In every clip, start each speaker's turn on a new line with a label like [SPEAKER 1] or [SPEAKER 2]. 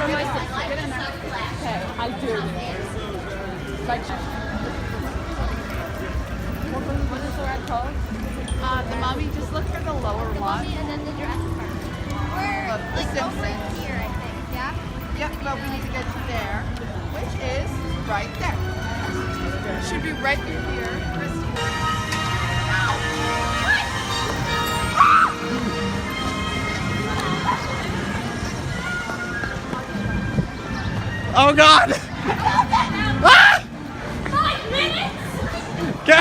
[SPEAKER 1] For my sister. Okay, I do. Like, what is the red code?
[SPEAKER 2] The mommy, just look for the lower one.
[SPEAKER 3] And then the dress part. We're like over here, I think. Yeah.
[SPEAKER 2] Yep, but we need to get to there, which is right there. Should be right through here. Christy.
[SPEAKER 4] Oh God! Ah!
[SPEAKER 3] 5 minutes!
[SPEAKER 4] Go!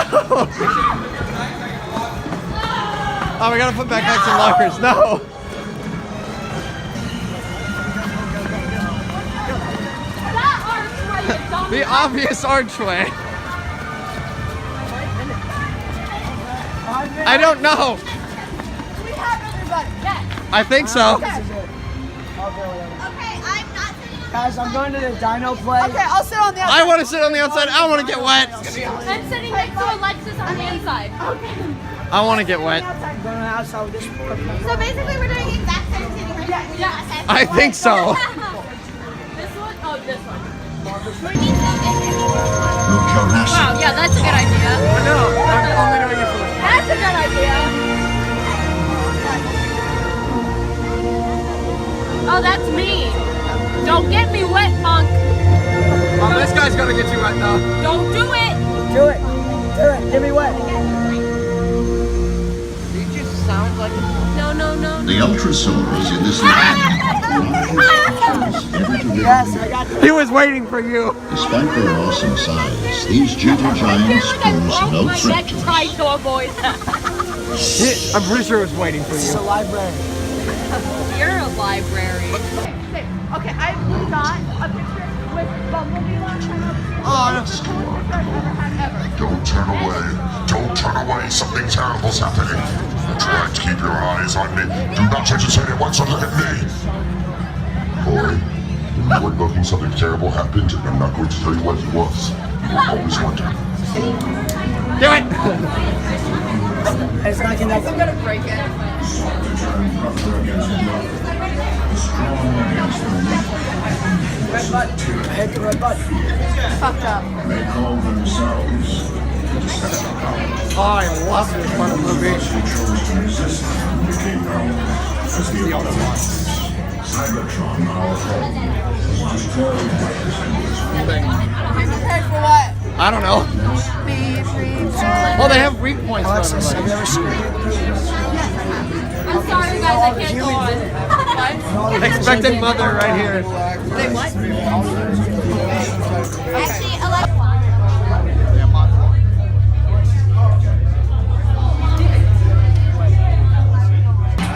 [SPEAKER 4] Oh, we gotta put back some lockers. No!
[SPEAKER 1] That archway, you dumb.
[SPEAKER 4] The obvious archway. I don't know.
[SPEAKER 2] We have everybody.
[SPEAKER 1] Yes.
[SPEAKER 4] I think so.
[SPEAKER 2] Okay.
[SPEAKER 3] Okay, I'm not sitting on
[SPEAKER 5] Guys, I'm going to the dino play.
[SPEAKER 2] Okay, I'll sit on the outside.
[SPEAKER 4] I want to sit on the outside. I want to get wet.
[SPEAKER 1] I'm sitting next to Alexis on the inside.
[SPEAKER 4] I want to get wet.
[SPEAKER 5] I'm going to the outside with this.
[SPEAKER 3] So basically, we're doing the exact same thing right now.
[SPEAKER 1] Yeah.
[SPEAKER 4] I think so.
[SPEAKER 1] This one? Oh, this one. Wow, yeah, that's a good idea.
[SPEAKER 4] No, I'm only doing it for the
[SPEAKER 1] That's a good idea. Oh, that's me. Don't get me wet, punk.
[SPEAKER 4] Oh, this guy's gonna get you wet though.
[SPEAKER 1] Don't do it.
[SPEAKER 5] Do it. Do it. Give me wet.
[SPEAKER 2] You just sound like
[SPEAKER 1] No, no, no.
[SPEAKER 6] The ultrasounds in this
[SPEAKER 5] Yes, I got this.
[SPEAKER 4] He was waiting for you.
[SPEAKER 6] Despite their awesome size, these gentle giants pose no
[SPEAKER 1] My
[SPEAKER 6] threat
[SPEAKER 1] neck
[SPEAKER 6] to us.
[SPEAKER 1] tried to avoid that.
[SPEAKER 4] I'm pretty sure it was waiting for
[SPEAKER 5] It's a
[SPEAKER 4] you.
[SPEAKER 5] library.
[SPEAKER 1] You're a library.
[SPEAKER 2] Okay, I got a picture with Bumblebee last time I was here.
[SPEAKER 4] Oh, no.
[SPEAKER 2] It's the coolest picture I've ever had ever.
[SPEAKER 7] Don't turn away. Don't turn away. Something terrible's happening. That's right. Keep your eyes on me. Do not touch his head at once or look at me. Boy, when you were looking, something terrible happened, and I'm not going to tell you what it was. You will always wonder.
[SPEAKER 4] Do it.
[SPEAKER 5] It's not connected.
[SPEAKER 2] I'm gonna break it. Red button.
[SPEAKER 5] Hit the red button.
[SPEAKER 2] Fucked up.
[SPEAKER 6] They call themselves the Decepticons.
[SPEAKER 4] Oh, I love this part of the movie.
[SPEAKER 6] Who chose to resist them became known as the Autobots. Cybertron, our home, was destroyed by this
[SPEAKER 2] Be prepared for what?
[SPEAKER 4] I don't know.
[SPEAKER 2] Be prepared.
[SPEAKER 4] Oh, they have weak points for
[SPEAKER 5] Alexis, have you
[SPEAKER 4] everybody.
[SPEAKER 5] ever seen it?
[SPEAKER 1] I'm sorry, guys. I can't go on. What?
[SPEAKER 4] Expected mother right here.
[SPEAKER 2] They what?
[SPEAKER 3] Actually, Alexa.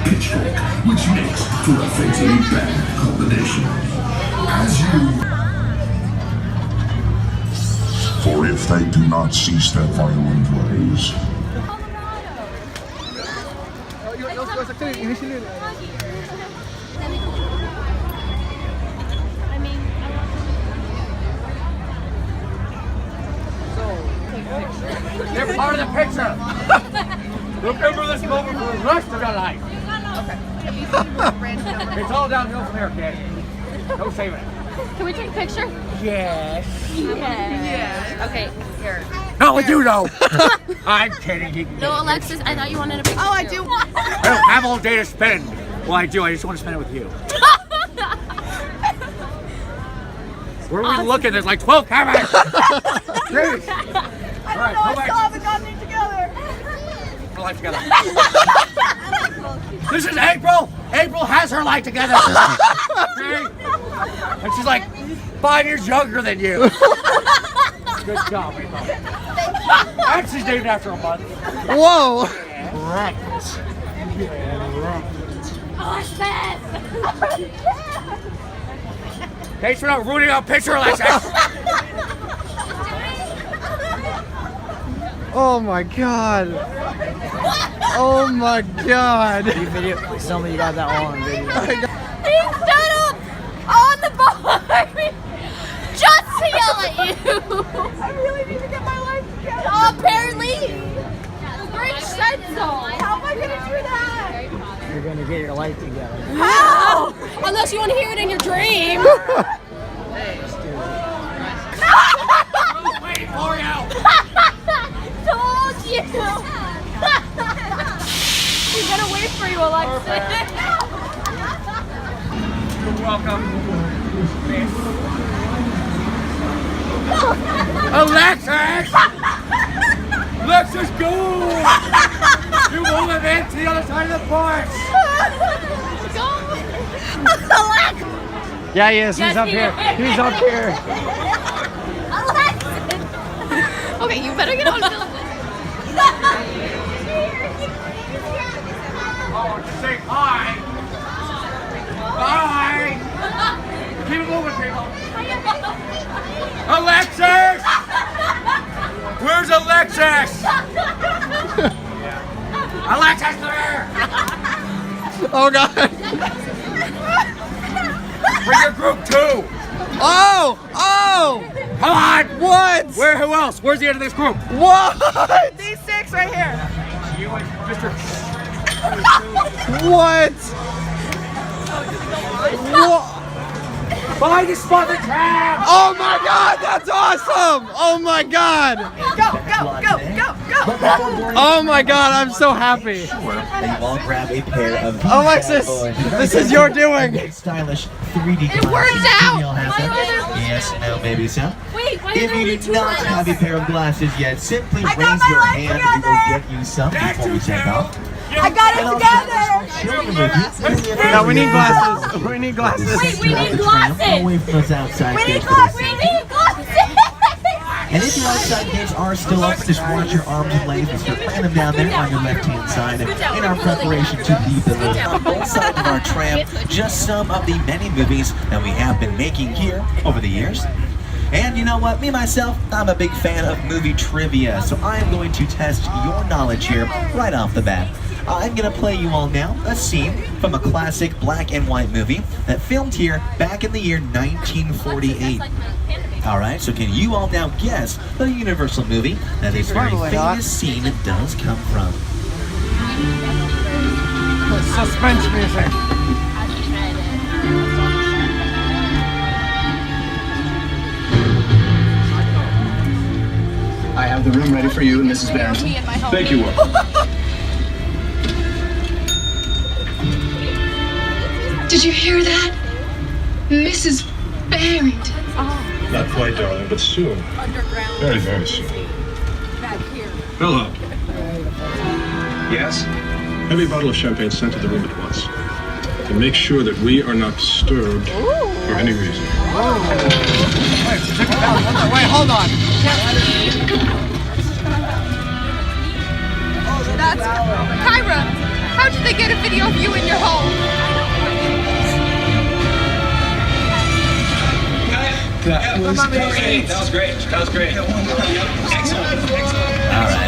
[SPEAKER 6] pitchfork, which makes for a fatally bad combination. As you...
[SPEAKER 7] For if they do not cease their violent ways,
[SPEAKER 4] They're part of the picture. Remember this moment for the rest of your life. It's all downhill from here, kid. No saving it.
[SPEAKER 1] Can we take a picture?
[SPEAKER 4] Yes.
[SPEAKER 1] Yeah. Okay, here.
[SPEAKER 4] Not with you, though. I'm kidding. You can
[SPEAKER 1] No, Alexis, I thought you wanted a picture.
[SPEAKER 2] Oh, I
[SPEAKER 1] too.
[SPEAKER 2] do.
[SPEAKER 4] I don't have all day to spend. Well, I do. I just want to spend it with you. Where are we looking? There's like 12 cameras. Jeez. All right, come back.
[SPEAKER 2] haven't gotten it together.
[SPEAKER 4] Her life together. This is April. April has her life together. Okay? And she's like 5 years younger than you. Good job, April. And she's named after a month. Whoa. Right. Thanks for not ruining our picture, Alexis. Oh my god. Oh my god.
[SPEAKER 5] You video. Please tell me you got that all on video.
[SPEAKER 1] He stood up on the bar just to yell at you.
[SPEAKER 2] I really need to get my life together.
[SPEAKER 1] Apparently, the Grinch said so.
[SPEAKER 2] How am I gonna do that?
[SPEAKER 5] You're gonna get your life together.
[SPEAKER 2] How?
[SPEAKER 1] Unless you want to hear it in your dream.
[SPEAKER 4] Wait for you.
[SPEAKER 1] Told you. She's gonna wait for you, Alexis.
[SPEAKER 4] You're welcome. Alexis! Alexis, go! You won't live in to the other side of the porch!
[SPEAKER 5] Yeah, he is.
[SPEAKER 1] Yes,
[SPEAKER 5] He's up
[SPEAKER 1] he
[SPEAKER 5] here.
[SPEAKER 1] is.
[SPEAKER 5] He's up here.
[SPEAKER 1] Alexis! Okay, you better get on film.
[SPEAKER 4] Oh, just say hi! Bye! Keep it moving, people! Alexis! Where's Alexis? Alexis, there!
[SPEAKER 8] Oh God!
[SPEAKER 4] Bring your group too!
[SPEAKER 8] Oh! Oh!
[SPEAKER 4] Come on!
[SPEAKER 8] What?
[SPEAKER 4] Where? Who else? Where's the end of this group?
[SPEAKER 8] What?
[SPEAKER 2] These 6 right here.
[SPEAKER 4] You and Mr.
[SPEAKER 8] What? What?
[SPEAKER 4] Behind the spot the trap!
[SPEAKER 8] Oh my God! That's awesome! Oh my God!
[SPEAKER 2] Go, go, go, go, go.
[SPEAKER 8] Oh my God! I'm so happy.
[SPEAKER 9] And you all grab a pair of
[SPEAKER 8] Alexis, this is your doing.
[SPEAKER 9] stylish 3D
[SPEAKER 1] It worked out!
[SPEAKER 9] Yes, no, maybe so.
[SPEAKER 1] Wait, why
[SPEAKER 9] If
[SPEAKER 1] are there
[SPEAKER 9] you
[SPEAKER 1] only
[SPEAKER 9] do
[SPEAKER 1] 2
[SPEAKER 9] not
[SPEAKER 1] of
[SPEAKER 9] have a
[SPEAKER 1] us?
[SPEAKER 9] pair of glasses yet, simply
[SPEAKER 2] I got
[SPEAKER 9] raise
[SPEAKER 2] my
[SPEAKER 9] your
[SPEAKER 2] life
[SPEAKER 9] hand and we will
[SPEAKER 2] together.
[SPEAKER 9] get you some before we take off.
[SPEAKER 2] I got it together.
[SPEAKER 9] Children with you.
[SPEAKER 8] No, we need glasses. We need glasses.
[SPEAKER 1] Wait, we need
[SPEAKER 9] Away
[SPEAKER 1] glasses!
[SPEAKER 9] from those outside
[SPEAKER 2] We need
[SPEAKER 9] gates.
[SPEAKER 2] glasses.
[SPEAKER 1] We need glasses!
[SPEAKER 9] And if your outside gates are still up, just watch your arms and legs and start playing them down there on your left-hand side in our preparation to leave the room. On both sides of our tram, just some of the many movies that we have been making here over the years. And you know what, me myself, I'm a big fan of movie trivia, so I am going to test your knowledge here right off the bat. I'm gonna play you all now a scene from a classic black and white movie that filmed here back in the year 1948. Alright, so can you all now guess the Universal movie that this very famous scene does come from?
[SPEAKER 5] Suspense music.
[SPEAKER 10] I have the room ready for you and Mrs. Barrington. Thank you, Will.
[SPEAKER 11] Did you hear that? Mrs. Barrington.
[SPEAKER 6] Not quite, darling, but soon. Very, very soon. Philip.
[SPEAKER 10] Yes?
[SPEAKER 6] Heavy bottle of champagne sent to the room at once. And make sure that we are not disturbed for any reason.
[SPEAKER 5] Wait, hold on.
[SPEAKER 2] That's Kyra. How did they get a video of you in your home?
[SPEAKER 10] That was great. That was great. That was great.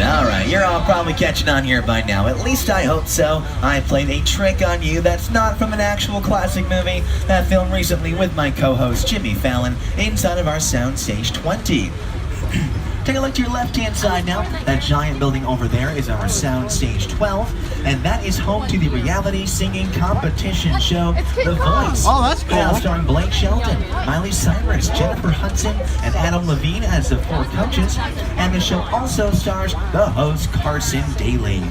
[SPEAKER 9] Alright, you're all probably catching on here by now. At least I hope so. I played a trick on you that's not from an actual classic movie that filmed recently with my co-host Jimmy Fallon inside of our Soundstage 20. Take a look to your left-hand side now. That giant building over there is our Soundstage 12, and that is home to the reality singing competition show, The Voice.
[SPEAKER 5] Oh, that's cool.
[SPEAKER 9] Now starring Blake Shelton, Miley Cyrus, Jennifer Hudson, and Adam Levine as the 4 coaches. And the show also stars the host, Carson Daly.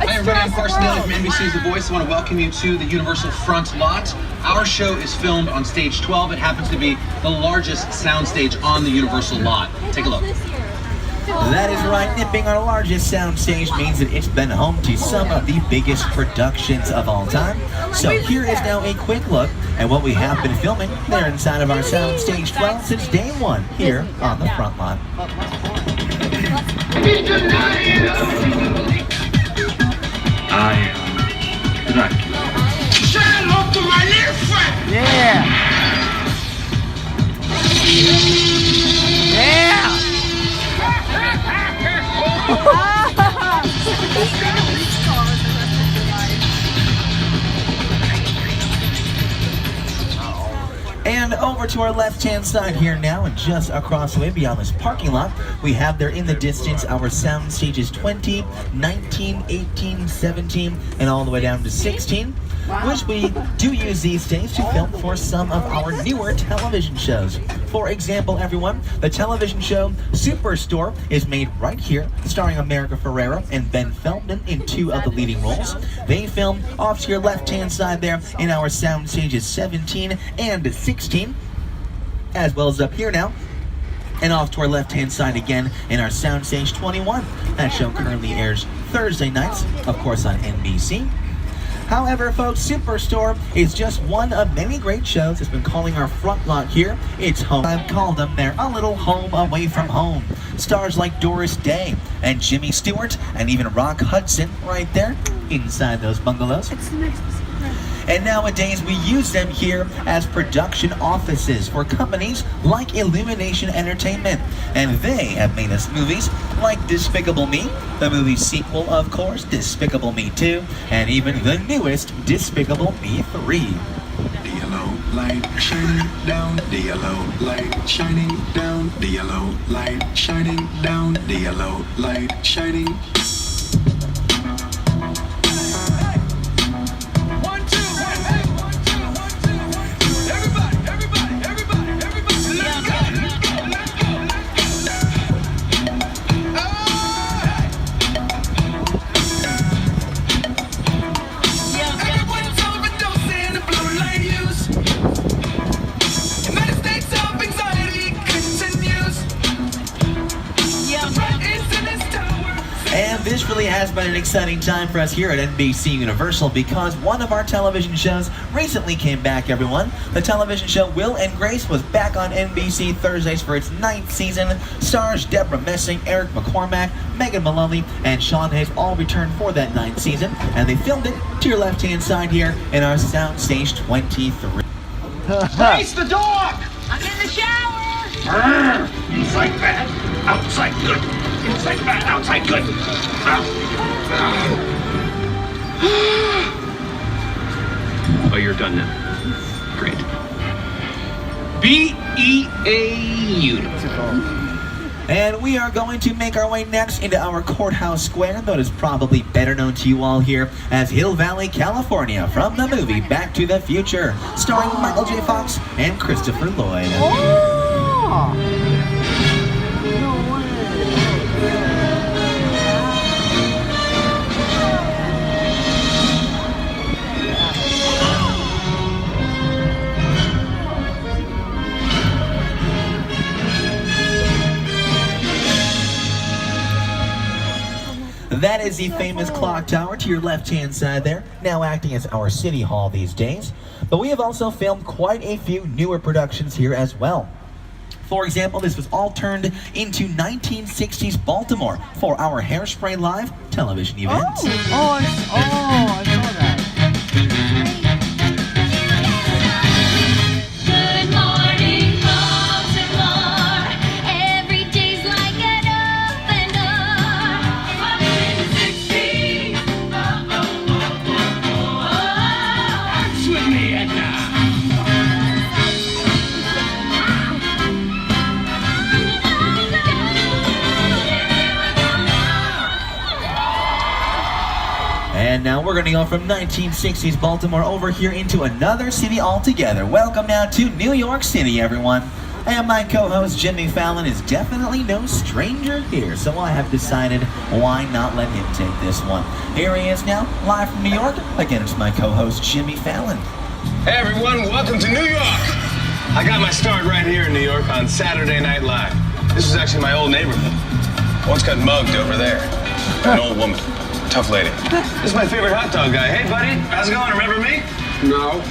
[SPEAKER 10] Hi everybody, I'm Carson Daly from NBC's The Voice. I want to welcome you to the Universal Front Lot. Our show is filmed on stage 12. It happens to be the largest soundstage on the Universal lot. Take a look.
[SPEAKER 9] That is right, nipping our largest soundstage means that it's been home to some of the biggest productions of all time. So here is now a quick look at what we have been filming there inside of our Soundstage 12 since day one here on the front lot.
[SPEAKER 6] Dracula.
[SPEAKER 10] Say hello to my little friend!
[SPEAKER 5] Yeah. Yeah.
[SPEAKER 9] And over to our left-hand side here now, and just across the way beyond this parking lot, we have there in the distance our sound stages 20, 19, 18, 17, and all the way down to 16. which we do use these days to film for some of our newer television shows. For example, everyone, the television show Superstore is made right here, starring America Ferrera and Ben Feldman in 2 of the leading roles. They film off to your left-hand side there in our sound stages 17 and 16, as well as up here now, and off to our left-hand side again in our soundstage 21. That show currently airs Thursday nights, of course, on NBC. However, folks, Superstore is just one of many great shows that's been calling our front lot here its home. I've called them their a little home away from home. Stars like Doris Day and Jimmy Stewart and even Rock Hudson right there inside those bungalows. And nowadays we use them here as production offices for companies like Illumination Entertainment. And they have made us movies like Despicable Me, the movie sequel of course, Despicable Me 2, and even the newest Despicable Me 3.
[SPEAKER 6] The yellow light shining down, the yellow light shining down, the yellow light shining down, the yellow light shining.
[SPEAKER 9] And this really has been an exciting time for us here at NBC Universal because one of our television shows recently came back, everyone. The television show Will and Grace was back on NBC Thursdays for its 9th season. Stars Deborah Messing, Eric McCormack, Megan Mullally, and Sean Hayes all returned for that 9th season, and they filmed it to your left-hand side here in our soundstage 23.
[SPEAKER 4] Grace the dog!
[SPEAKER 1] I'm in the shower.
[SPEAKER 6] Inside bad, outside good. Inside bad, outside good.
[SPEAKER 12] Oh, you're done now. Great. B-E-A unit.
[SPEAKER 9] And we are going to make our way next into our courthouse square, that is probably better known to you all here as Hill Valley, California, from the movie Back to the Future, starring Michael J. Fox and Christopher Lloyd. That is the famous clock tower to your left-hand side there, now acting as our city hall these days. But we have also filmed quite a few newer productions here as well. For example, this was all turned into 1960s Baltimore for our Hairspray Live television event.
[SPEAKER 5] I saw that.
[SPEAKER 3] Good morning, Baltimore. Every day's like an open door. I'm in the 60s.
[SPEAKER 4] Dance with me, Edna!
[SPEAKER 9] And now we're going to go from 1960s Baltimore over here into another city altogether. Welcome now to New York City, everyone. And my co-host Jimmy Fallon is definitely no stranger here, so I have decided why not let him take this one. Here he is now, live from New York. Again, it's my co-host Jimmy Fallon.
[SPEAKER 13] Hey everyone, welcome to New York. I got my start right here in New York on Saturday Night Live. This is actually my old neighborhood. Once got mugged over there. An old woman. Tough lady. This is my favorite hot dog guy. Hey, buddy. How's it going? Remember me? No.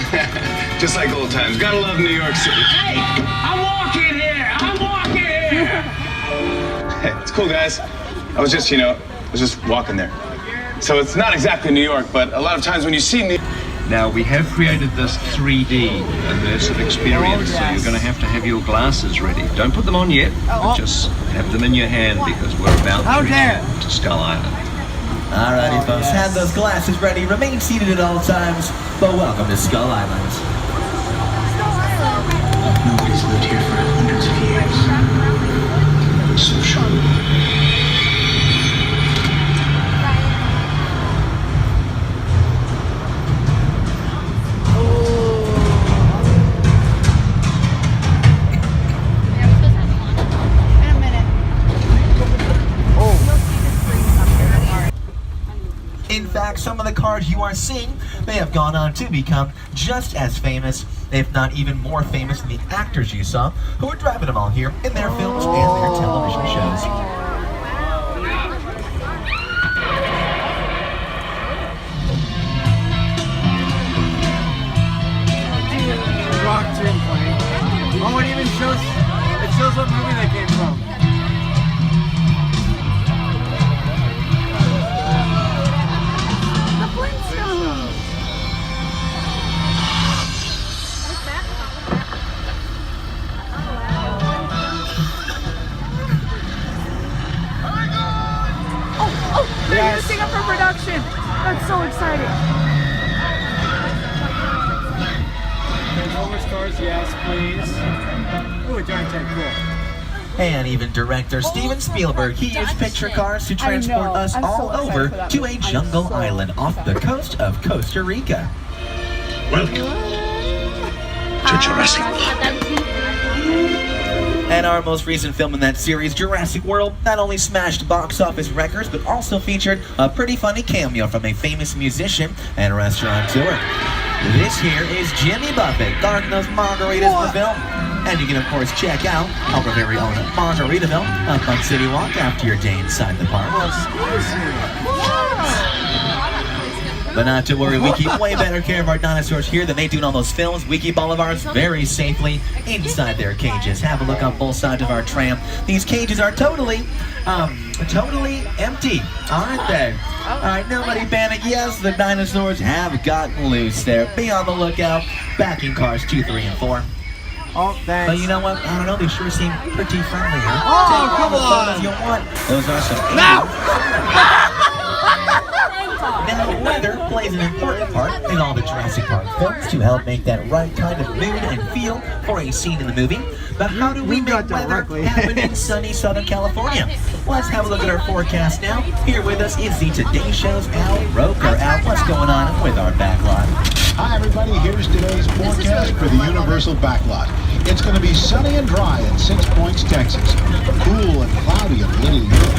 [SPEAKER 13] Just like old times. Gotta love New York City.
[SPEAKER 4] Hey! I'm walking here! I'm walking here!
[SPEAKER 13] Hey, it's cool, guys. I was just walking there. So it's not exactly New York, but a lot of times when you see New York...
[SPEAKER 12] Now, we have created this 3D immersive experience, so you're going to have your glasses ready. Don't put them on yet, but just have them in your hand because we're about to return to Skull Island.
[SPEAKER 9] Alrighty, folks, have those glasses ready. Remain seated at all times, but welcome to Skull Island.
[SPEAKER 6] Nobody's lived here for hundreds of years. So short.
[SPEAKER 9] fact, some of the cars you are seeing may have gone on to become just as famous, if not even more famous than the actors you saw who were driving them all here in their films and their television shows.
[SPEAKER 5] Rock tune playing. Oh, it even shows what movie they came from.
[SPEAKER 1] The Flintstones. They're using it for production. That's so exciting.
[SPEAKER 5] Transformers cars, yes, please. Ooh, darn tech, cool.
[SPEAKER 9] And even director Steven Spielberg, he used picture cars to transport us all over to a jungle island off the coast of Costa Rica.
[SPEAKER 6] Welcome to Jurassic Park.
[SPEAKER 9] And our most recent film in that series, Jurassic World, not only smashed box office records, but also featured a pretty funny cameo from a famous musician and restaurateur. This here is Jimmy Buffett, guarding those margaritas in the film. And you can, of course, check out our very own Margaritaville up on City Walk after your day inside the park. But not to worry, we keep way better care of our dinosaurs here than they do in all those films. We keep all of ours very safely inside their cages. Have a look on both sides of our tram. These cages are totally empty, aren't they? Alright, nobody panic. Yes, the dinosaurs have gotten loose there. Be on the lookout. Back in cars 2, 3, and 4.
[SPEAKER 5] Oh, thanks.
[SPEAKER 9] But you know what? I don't know. They sure seem pretty friendly here.
[SPEAKER 5] Oh, come
[SPEAKER 9] Take all the
[SPEAKER 5] on.
[SPEAKER 9] photos you want. Those are some.
[SPEAKER 5] No!
[SPEAKER 9] Now, weather plays an important part in all the Jurassic Park films to help make that right kind of mood and feel for a scene in the movie. But how do we make weather happen in sunny Southern California? Let's have a look at our forecast now. Here with us is the Today Show's Al Roker. Al, what's going on with our backlot?
[SPEAKER 14] Hi everybody, here's today's forecast for the Universal Backlot. It's going to be sunny and dry in 6 Points, Texas. Cool and cloudy in Little York.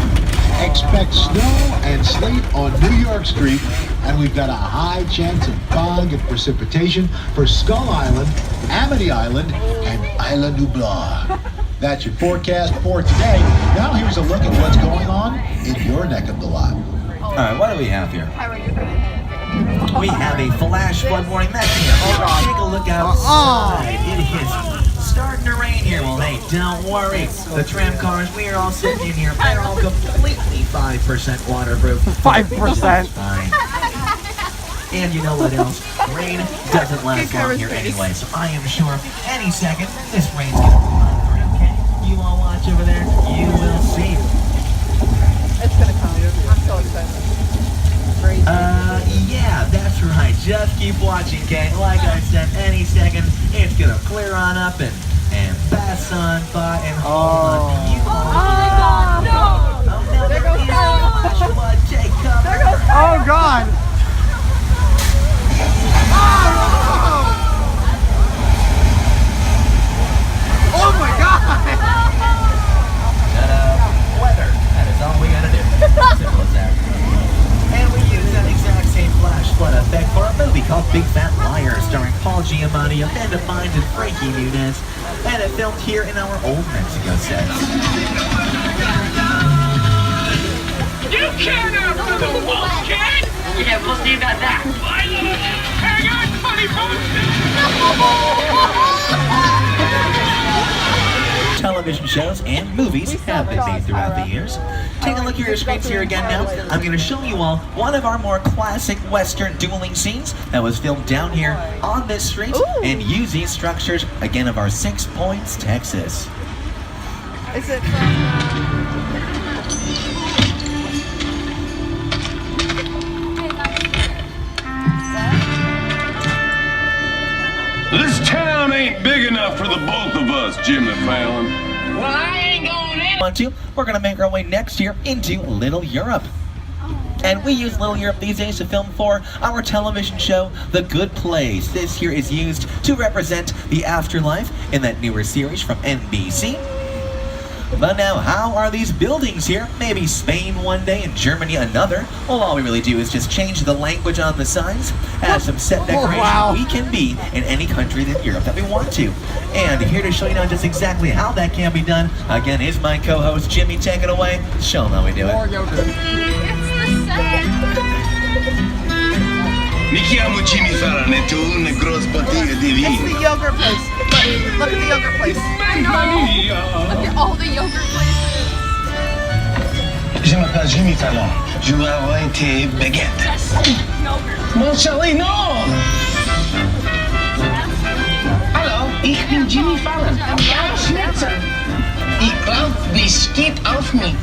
[SPEAKER 14] Expect snow and sleet on New York Street, and we've got a high chance of fog and precipitation for Skull Island, Amity Island, and Isla Nublar. That's your forecast for today. Now here's a look at what's going on in your neck of the lot.
[SPEAKER 9] All right, what do we have here? We have a flash flood warning. That's here. Take a look outside. It is starting to rain here. Well, hey, don't worry. The tram cars, we are all sitting in here. They're all completely 5% waterproof.
[SPEAKER 5] 5%.
[SPEAKER 9] Fine. And you know what else? Rain doesn't last long here anyway, so I am sure any second this rain's gonna come through, okay? You all watch over there. You will see.
[SPEAKER 2] It's gonna come. I'm so excited.
[SPEAKER 9] Yeah, that's right. Just keep watching, Kate. Like I said, any second, it's gonna clear on up and pass on by and hold on. You all
[SPEAKER 1] Oh, no!
[SPEAKER 9] no, there goes Joshua Jacob.
[SPEAKER 5] Oh, God. Oh, my God.
[SPEAKER 9] Weather. That is all we gotta do. Simple as that. And we use that exact same flash flood effect for a movie called Big Fat Liar, starring Paul Giamatti, Amanda Bynes, and Frankie Muniz, and it filmed here in our old Mexico set.
[SPEAKER 15] You can't after the wolf, kid! Yeah, we'll see about that. Hang on, funny
[SPEAKER 9] Television shows and movies have been made throughout the years. Take a look at your screens here again now. I'm going to show you all one of our more classic Western dueling scenes that was filmed down here on this street and use these structures, again, of our 6 Points, Texas.
[SPEAKER 2] Is it
[SPEAKER 13] This town ain't big enough for the both of us, Jimmy Fallon.
[SPEAKER 15] Well, I ain't going in.
[SPEAKER 9] We're going to make our way next year into Little Europe. And we use Little Europe these days to film for our television show, The Good Place. This here is used to represent the afterlife in that newer series from NBC. But now, how are these buildings here? Maybe Spain one day and Germany another. Well, all we really do is just change the language on the signs, add some set decoration. We can be in any country in Europe that we want to. And here to show you now just exactly how that can be done, again, is my co-host Jimmy. Take it away. Show them how we do it.
[SPEAKER 13] Mi chiamo Jimmy Fallon e tu una grossa bottiglia di vino.
[SPEAKER 2] It's the yogurt place. Look at the yogurt place. Look at all the yogurt places.
[SPEAKER 13] Je m'appelle Jimmy Fallon. Je veux avoir tes baguettes. Mon Charlie, non! Hallo, ich bin Jimmy Fallon. Ja, Schnitzer. Ich glaub, die steht auf mich.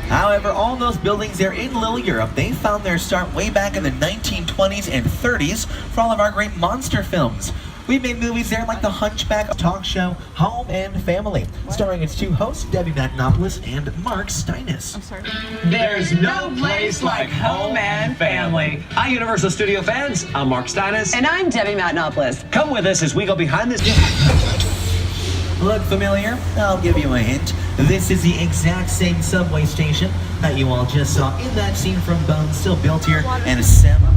[SPEAKER 9] However, all those buildings there in Little Europe, they found their start way back in the 1920s and 30s for all of our great monster films. We made movies there like The Hunchback, talk show, Home and Family, starring its two hosts, Debbie Magnopoulos and Mark Steinis.
[SPEAKER 2] I'm sorry.
[SPEAKER 16] There's no place like Home and Family. Hi, Universal Studio fans. I'm Mark Steinis.
[SPEAKER 17] And I'm Debbie Magnopoulos.
[SPEAKER 16] Come with us as we go behind this...
[SPEAKER 9] Look familiar? I'll give you a hint. This is the exact same subway station that you all just saw in that scene from Bones, still built here, and assembled.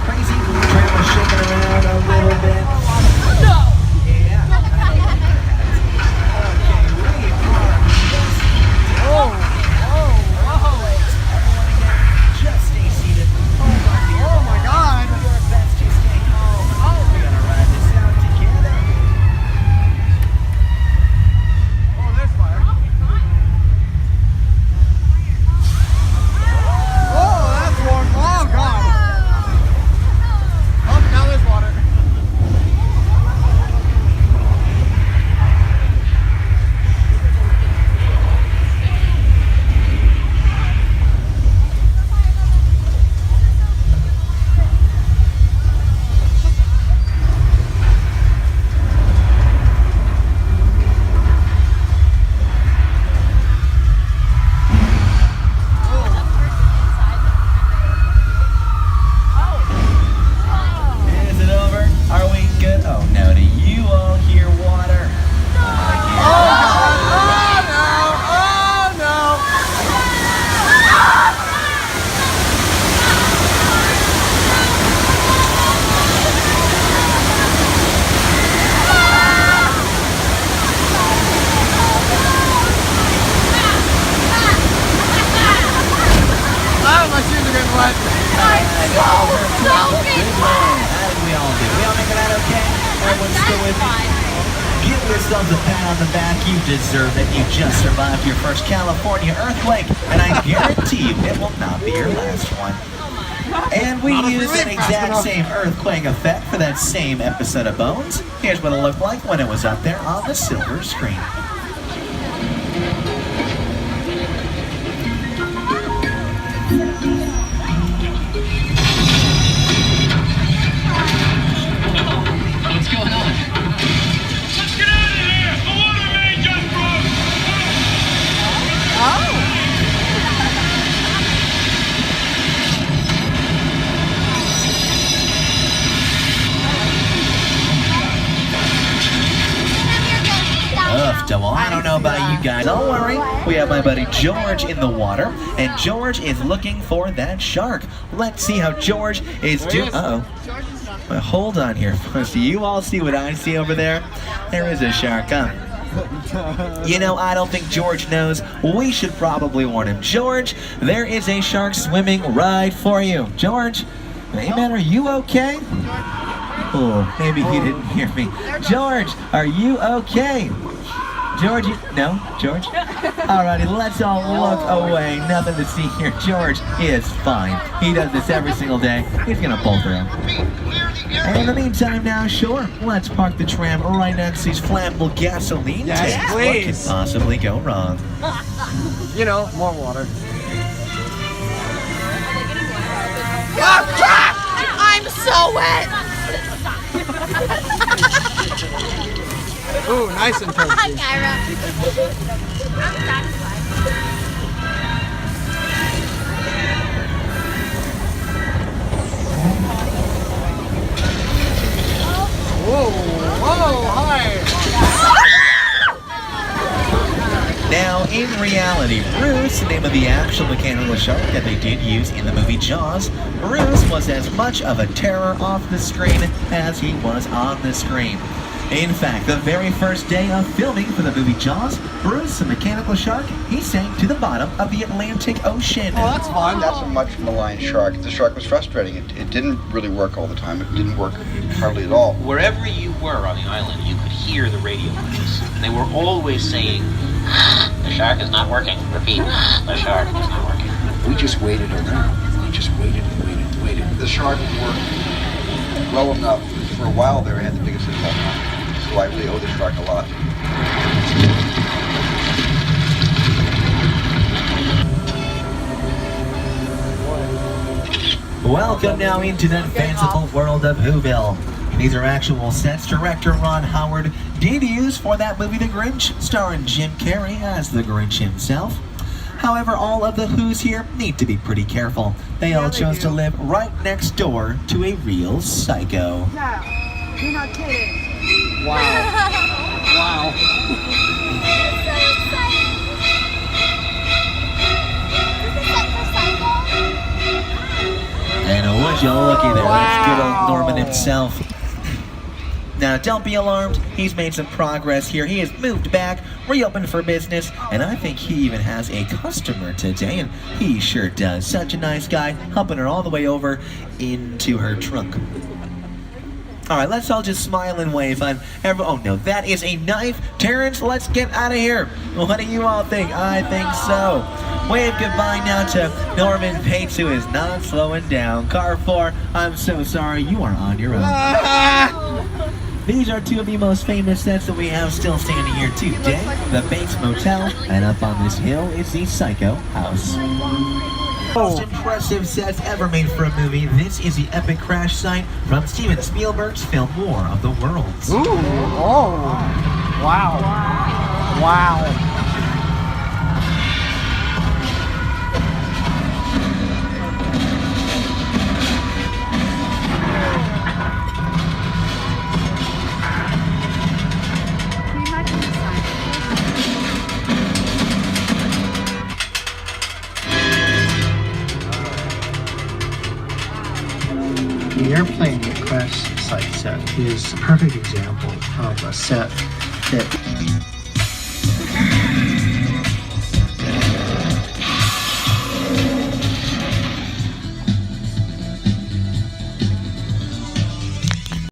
[SPEAKER 9] Crazy. Tram was shaking around a little bit. No! Yeah. Just stay seated.
[SPEAKER 5] Oh my God!
[SPEAKER 9] Give yourselves a pat on the back. You deserve it. You just survived your first California earthquake, and I guarantee you it will not be your last one. And we used an exact same earthquake effect for that same episode of Bones. Here's what it looked like when it was up there on the silver screen.
[SPEAKER 15] What's going on? Let's get out of here! The water main just broke!
[SPEAKER 2] Oh!
[SPEAKER 9] Well, I don't know about you guys. Don't worry. We have my buddy George in the water, and George is looking for that shark. Let's see how George is doing. Uh-oh. Well, hold on here. Do you all see what I see over there? There is a shark, huh? You know, I don't think George knows. We should probably warn him. George, there is a shark swimming right for you. George, hey man, are you okay? Oh, maybe he didn't hear me. George, are you okay? George, no? George? Alrighty, let's all look away. Nothing to see here. George is fine. He does this every single day. He's gonna pull through. And in the meantime now, sure, let's park the tram right next to these flammable gasoline tanks. What could possibly go wrong?
[SPEAKER 5] You know, more water.
[SPEAKER 2] I'm so wet!
[SPEAKER 5] Ooh, nice and toasty. Whoa, whoa!
[SPEAKER 9] Now, in reality, Bruce, the name of the actual mechanical shark that they did use in the movie Jaws, Bruce was as much of a terror off the screen as he was on the screen. In fact, the very first day of filming for the movie Jaws, Bruce, the mechanical shark, he sank to the bottom of the Atlantic Ocean.
[SPEAKER 5] Oh, that's fun.
[SPEAKER 17] That's a much maligned shark. The shark was frustrating. It didn't really work all the time. It didn't work hardly at all.
[SPEAKER 18] Wherever you were on the island, you could hear the radio waves. And they were always saying, the shark is not working. Repeat, the shark is not working.
[SPEAKER 17] We just waited around. We just waited and waited and waited. The shark worked well enough. For a while there, I had the biggest hit all time. So I really owe the shark a lot.
[SPEAKER 9] Welcome now into the fanciful world of Whoville. These are actual sets director Ron Howard did use for that movie The Grinch, starring Jim Carrey as the Grinch himself. However, all of the Who's here need to be pretty careful. They all chose to live right next door to a real psycho.
[SPEAKER 2] No, you're not kidding.
[SPEAKER 5] Wow. Wow.
[SPEAKER 9] And would you looky there, that's good old Norman himself. Now, don't be alarmed, he's made some progress here. He has moved back, reopened for business, and I think he even has a customer today, and he sure does. Such a nice guy, helping her all the way over into her trunk. All right, let's all just smile and wave on everyone. Oh no, that is a knife. Terrence, let's get out of here. What do you all think? I think so. Wave goodbye now to Norman Pates, who is not slowing down. Car 4, I'm so sorry, you are on your own. These are two of the most famous sets that we have still standing here today. The Bates Motel, and up on this hill is the Psycho House. Most impressive sets ever made for a movie. This is the epic crash site from Steven Spielberg's film War of the Worlds.
[SPEAKER 5] Ooh. Oh. Wow. Wow.
[SPEAKER 19] The airplane crash site set is a perfect example of a set that